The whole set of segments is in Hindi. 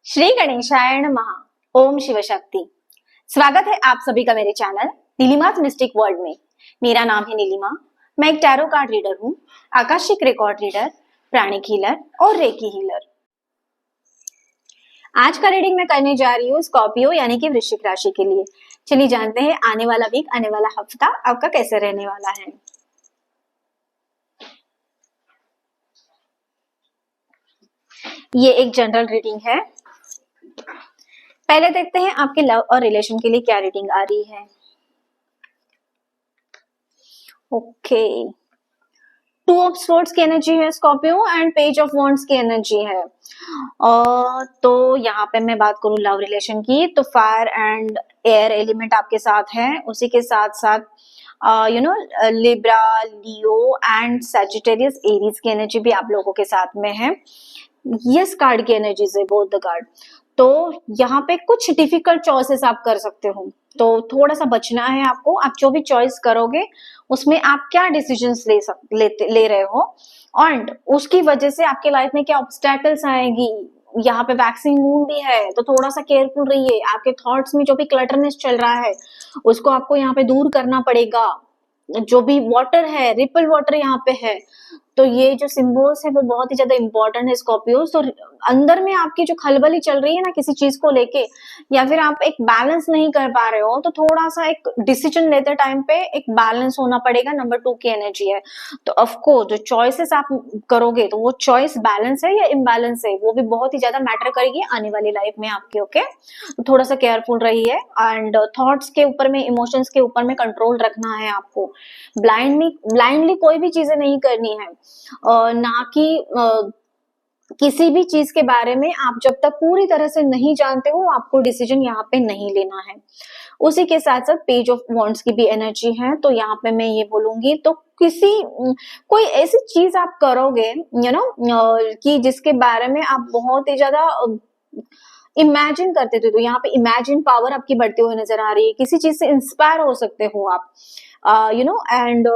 श्री गणेशाय नमः। ओम शिव शक्ति। स्वागत है आप सभी का मेरे चैनल नीलिमा's मिस्टिक वर्ल्ड में। मेरा नाम है नीलिमा। मैं एक टैरो कार्ड रीडर हूँ, आकाशिक रिकॉर्ड रीडर, प्राणिक हीलर और रेकी हीलर। आज का रीडिंग मैं करने जा रही हूँ स्कॉर्पियो यानी कि वृश्चिक राशि के लिए। चलिए जानते हैं आने वाला वीक, आने वाला हफ्ता आपका कैसे रहने वाला है। ये एक जनरल रीडिंग है। पहले देखते हैं आपके लव और रिलेशन के लिए क्या रीडिंग आ रही है। ओके, 2 ऑफ स्वॉर्ड्स की एनर्जी है Scorpio and page of wands की एनर्जी है। तो यहाँ पे मैं बात करूँ लव रिलेशन की, तो फायर एंड एयर एलिमेंट आपके साथ है। उसी के साथ साथ Libra, Leo and Sagittarius, Aries की एनर्जी भी आप लोगों के साथ में है। यस कार्ड की एनर्जी से बोथ द कार्ड। तो यहाँ पे कुछ डिफिकल्ट चॉइसेस आप कर सकते हो, तो थोड़ा सा बचना है आपको। आप जो भी चॉइस करोगे उसमें आप क्या डिसीजंस ले रहे हो और उसकी वजह से आपके लाइफ में क्या ऑब्स्टैकल्स आएगी। यहाँ पे वैक्सिंग मून भी है, तो थोड़ा सा केयरफुल रहिए। आपके थॉट्स में जो भी क्लटरनेस चल रहा है उसको आपको यहाँ पे दूर करना पड़ेगा। जो भी वाटर है, रिपल वाटर यहाँ पे है, तो ये जो सिंबल्स है वो बहुत ही ज्यादा इंपॉर्टेंट है स्कॉर्पियो। तो अंदर में आपकी जो खलबली चल रही है ना किसी चीज को लेके, या फिर आप एक बैलेंस नहीं कर पा रहे हो, तो थोड़ा सा एक डिसीजन लेते टाइम पे एक बैलेंस होना पड़ेगा। नंबर 2 की एनर्जी है, तो ऑफकोर्स जो चॉइसेस आप करोगे तो वो चॉइस बैलेंस है या इम्बैलेंस है वो भी बहुत ही ज्यादा मैटर करेगी आने वाली लाइफ में आपके। ओके, तो थोड़ा सा केयरफुल रहिए एंड थॉट्स के ऊपर में, इमोशंस के ऊपर में कंट्रोल रखना है आपको। ब्लाइंडली कोई भी चीजें नहीं करनी है, ना कि किसी भी चीज के बारे में आप जब तक पूरी तरह से नहीं जानते हो आपको डिसीजन यहाँ पे नहीं लेना है। उसी के साथ साथ पेज ऑफ वॉन्ड्स की भी एनर्जी है, तो यहाँ पे मैं ये बोलूंगी, तो कोई ऐसी चीज आप करोगे कि जिसके बारे में आप बहुत ही ज्यादा इमेजिन करते थे, तो यहाँ पे इमेजिन पावर आपकी बढ़ती हुई नजर आ रही है। किसी चीज से इंस्पायर हो सकते हो आप, एंड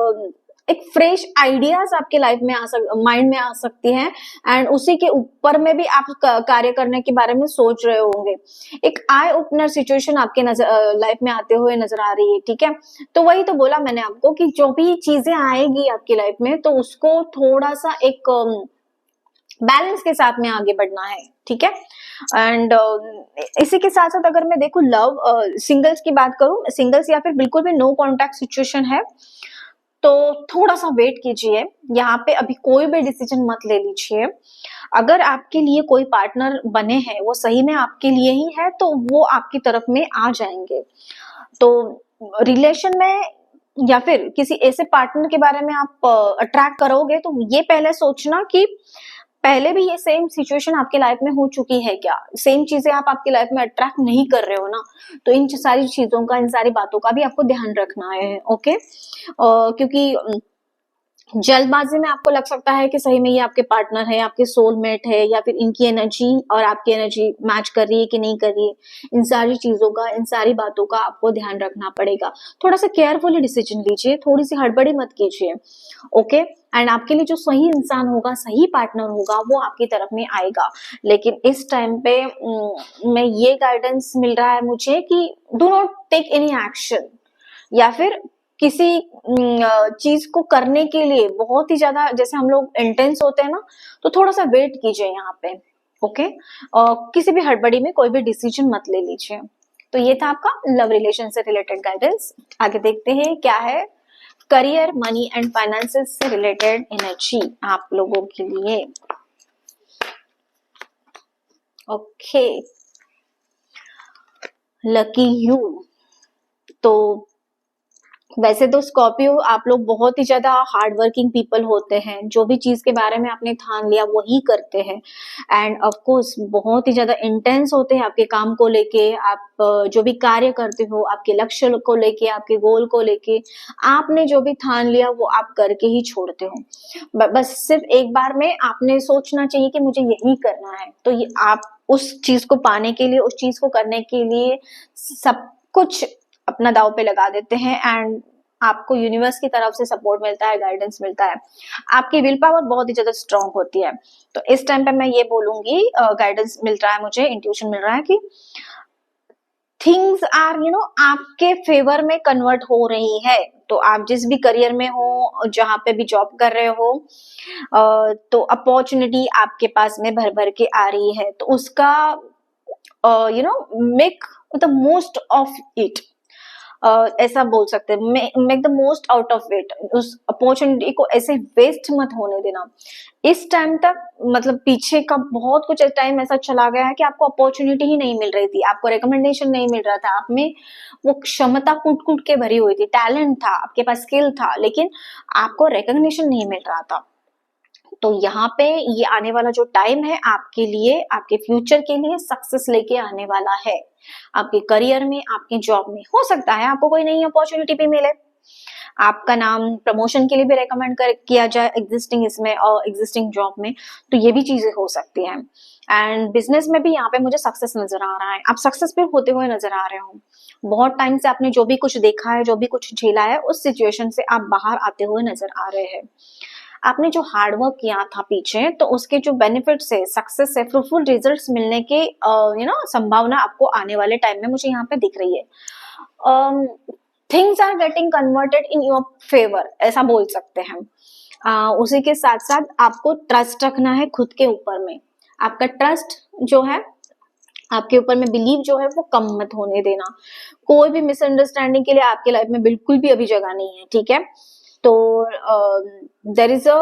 एक फ्रेश आइडियाज आपके लाइफ में माइंड में आ सकती हैं एंड उसी के ऊपर में भी आप कार्य करने के बारे में सोच रहे होंगे। एक आई ओपनर सिचुएशन आपके लाइफ में आते हुए नजर आ रही है। ठीक है, तो वही तो बोला मैंने आपको कि जो भी चीजें आएगी आपकी लाइफ में तो उसको थोड़ा सा एक बैलेंस के साथ में आगे बढ़ना है। ठीक है, एंड इसी के साथ साथ अगर मैं देखूं लव सिंगल्स की बात करूं, सिंगल्स या फिर बिल्कुल भी नो कॉन्टैक्ट सिचुएशन है, तो थोड़ा सा वेट कीजिए। यहाँ पे अभी कोई भी डिसीजन मत ले लीजिए। अगर आपके लिए कोई पार्टनर बने हैं वो सही में आपके लिए ही है तो वो आपकी तरफ में आ जाएंगे। तो रिलेशन में या फिर किसी ऐसे पार्टनर के बारे में आप अट्रैक्ट करोगे तो ये पहले सोचना कि पहले भी ये सेम सिचुएशन आपके लाइफ में हो चुकी है क्या, सेम चीजें आप आपकी लाइफ में अट्रैक्ट नहीं कर रहे हो ना। तो इन सारी चीजों का, इन सारी बातों का भी आपको ध्यान रखना है। ओके, क्योंकि जल्दबाजी में आपको लग सकता है कि सही में ये आपके पार्टनर है, आपके सोलमेट है, या फिर इनकी एनर्जी और आपकी एनर्जी मैच कर रही है कि नहीं कर रही है। इन सारी चीजों का, इन सारी बातों का आपको ध्यान रखना पड़ेगा। थोड़ा सा केयरफुली डिसीजन लीजिए, थोड़ी सी हड़बड़ी मत कीजिए। ओके, एंड आपके लिए जो सही इंसान होगा, सही पार्टनर होगा, वो आपकी तरफ में आएगा। लेकिन इस टाइम पे मैं ये गाइडेंस मिल रहा है मुझे कि do not take any action, या फिर किसी चीज को करने के लिए बहुत ही ज्यादा जैसे हम लोग इंटेंस होते हैं ना, तो थोड़ा सा वेट कीजिए यहाँ पे। ओके, किसी भी हड़बड़ी में कोई भी डिसीजन मत ले लीजिए। तो ये था आपका लव रिलेशन से रिलेटेड गाइडेंस। आगे देखते हैं क्या है करियर, मनी एंड फाइनेंसेस से रिलेटेड एनर्जी आप लोगों के लिए। Okay, lucky you. तो वैसे तो स्कॉर्पियो आप लोग बहुत ही ज्यादा हार्ड वर्किंग पीपल होते हैं, जो भी चीज के बारे में आपने ठान लिया वही करते हैं एंड ऑफ कोर्स बहुत ही ज्यादा इंटेंस होते हैं आपके काम को लेके। आप जो भी कार्य करते हो, आपके लक्ष्य को लेके, आपके गोल को लेके, आपने जो भी ठान लिया वो आप करके ही छोड़ते हो। बस सिर्फ एक बार में आपने सोचना चाहिए कि मुझे यही करना है, तो ये आप उस चीज को पाने के लिए, उस चीज को करने के लिए सब कुछ अपना दाव पे लगा देते हैं एंड आपको यूनिवर्स की तरफ से सपोर्ट मिलता है, गाइडेंस मिलता है, आपकी विल पावर बहुत ही ज्यादा स्ट्रांग होती है। तो इस टाइम पे मैं ये बोलूंगी, गाइडेंस मिल रहा है मुझे, इंट्यूशन मिल रहा है कि थिंग्स आर आपके फेवर में कन्वर्ट हो रही है। तो आप जिस भी करियर में हो, जहां पे भी जॉब कर रहे हो, तो अपॉर्चुनिटी आपके पास में भर भर के आ रही है, तो उसका make the most of it, ऐसा बोल सकते हैं, make the most out of it. उस अपॉर्चुनिटी को ऐसे वेस्ट मत होने देना। इस टाइम तक मतलब पीछे का बहुत कुछ टाइम ऐसा चला गया है कि आपको अपॉर्चुनिटी ही नहीं मिल रही थी, आपको रिकमेंडेशन नहीं मिल रहा था, आप में वो क्षमता कूट कूट के भरी हुई थी, टैलेंट था, आपके पास स्किल था, लेकिन आपको रिकग्निशन नहीं मिल रहा था। तो यहाँ पे ये आने वाला जो टाइम है आपके लिए, आपके फ्यूचर के लिए सक्सेस लेके आने वाला है। आपके करियर में, आपके जॉब में हो सकता है आपको कोई नई अपॉर्चुनिटी भी मिले, आपका नाम प्रमोशन के लिए भी रेकमेंड किया जाए एग्जिस्टिंग इसमें और एग्जिस्टिंग जॉब में, तो ये भी चीजें हो सकती हैं। एंड बिजनेस में भी यहाँ पे मुझे सक्सेस नजर आ रहा है, आप सक्सेसफुल होते हुए नजर आ रहे हो। बहुत टाइम से आपने जो भी कुछ देखा है, जो भी कुछ झेला है, उस सिचुएशन से आप बाहर आते हुए नजर आ रहे हैं। आपने जो हार्डवर्क किया था पीछे, तो उसके जो बेनिफिट्स है, सक्सेस है, फ्रूटफुल रिजल्ट्स मिलने के संभावना आपको आने वाले टाइम में मुझे यहाँ पे दिख रही है। Things are getting converted in your favour, ऐसा बोल सकते हैं। उसी के साथ साथ आपको ट्रस्ट रखना है खुद के ऊपर में। आपका ट्रस्ट जो है, आपके ऊपर में बिलीव जो है वो कम मत होने देना। कोई भी मिसअंडरस्टैंडिंग के लिए आपके लाइफ में बिल्कुल भी अभी जगह नहीं है, ठीक है। तो there is a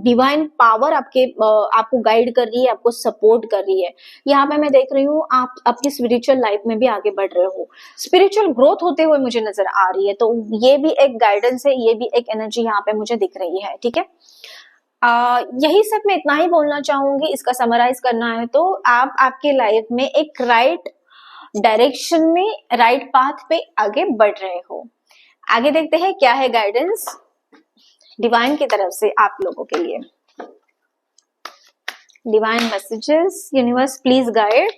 divine power आपको गाइड कर रही है, आपको सपोर्ट कर रही है। यहाँ पे मैं देख रही हूँ आप अपनी स्पिरिचुअल लाइफ में भी आगे बढ़ रहे हो, स्पिरिचुअल ग्रोथ होते हुए मुझे नजर आ रही है। तो ये भी एक गाइडेंस है, ये भी एक एनर्जी यहाँ पे मुझे दिख रही है, ठीक है। यही सब मैं इतना ही बोलना चाहूंगी। इसका समराइज करना है तो आप आपके लाइफ में एक राइट डायरेक्शन में, राइट पाथ पे आगे बढ़ रहे हो। आगे देखते हैं क्या है गाइडेंस डिवाइन की तरफ से आप लोगों के लिए। Divine messages, universe please guide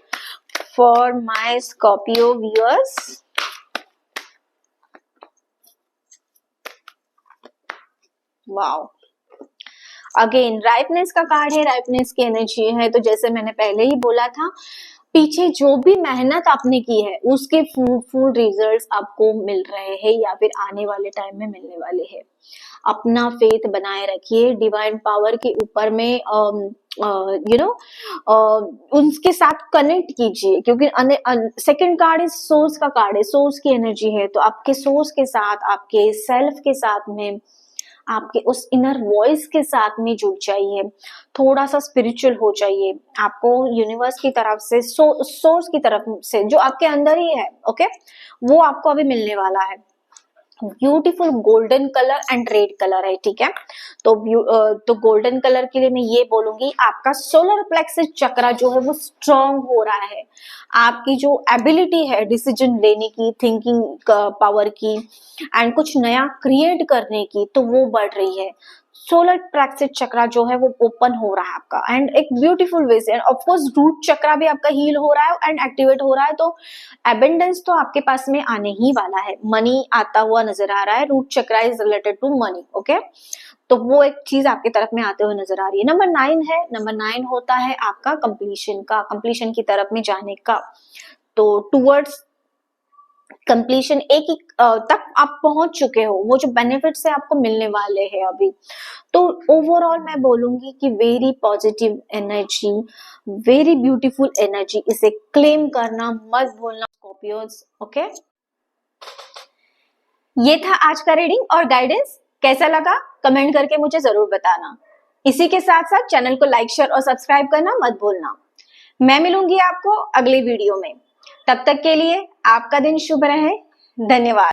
for my Scorpio viewers. Wow, again ripeness का कार्ड है, राइपनेस की एनर्जी है। तो जैसे मैंने पहले ही बोला था, पीछे जो भी मेहनत आपने की है उसके फ्रूटफुल रिजल्ट्स आपको मिल रहे हैं या फिर आने वाले टाइम में मिलने वाले हैं। अपना फेथ बनाए रखिए डिवाइन पावर के ऊपर में, उनके साथ कनेक्ट कीजिए, क्योंकि सेकंड कार्ड इज सोर्स का कार्ड है, सोर्स की एनर्जी है। तो आपके सोर्स के साथ, आपके सेल्फ के साथ में, आपके उस इनर वॉइस के साथ में जुड़ जाइए, थोड़ा सा स्पिरिचुअल हो जाइए। आपको यूनिवर्स की तरफ से, सोर्स की तरफ से जो आपके अंदर ही है, ओके, वो आपको अभी मिलने वाला है। Beautiful golden colour and red colour है, ठीक है। तो गोल्डन कलर के लिए मैं ये बोलूंगी, आपका सोलर प्लेक्सस चक्रा जो है वो स्ट्रॉन्ग हो रहा है। आपकी जो एबिलिटी है डिसीजन लेने की, थिंकिंग पावर की एंड कुछ नया क्रिएट करने की, तो वो बढ़ रही है। सोलर प्लेक्सस चक्रा जो है वो ओपन हो रहा है आपका, एंड एक ब्यूटीफुल वे से। ऑफ कोर्स रूट चक्रा भी आपका हील हो रहा है एंड एक्टिवेट हो रहा है। तो एबेंडेंस तो आपके पास में आने ही वाला है, मनी आता हुआ नजर आ रहा है। Root chakra is related to money, okay. तो वो एक चीज आपके तरफ में आते हुए नजर आ रही है। नंबर 9 है, नंबर 9 होता है आपका कंप्लीशन की तरफ में जाने का। तो टूवर्ड्स कंप्लीशन एक ही तक आप पहुंच चुके हो, वो जो बेनिफिट्स है आपको मिलने वाले हैं अभी। तो ओवरऑल मैं बोलूंगी कि very positive energy, very beautiful energy, इसे क्लेम करना मत भूलना स्कॉर्पियोस, ओके। ये था आज का रीडिंग और गाइडेंस। कैसा लगा कमेंट करके मुझे जरूर बताना। इसी के साथ साथ चैनल को लाइक, शेयर और सब्सक्राइब करना मत भूलना। मैं मिलूंगी आपको अगली वीडियो में, तब तक के लिए आपका दिन शुभ रहे। धन्यवाद।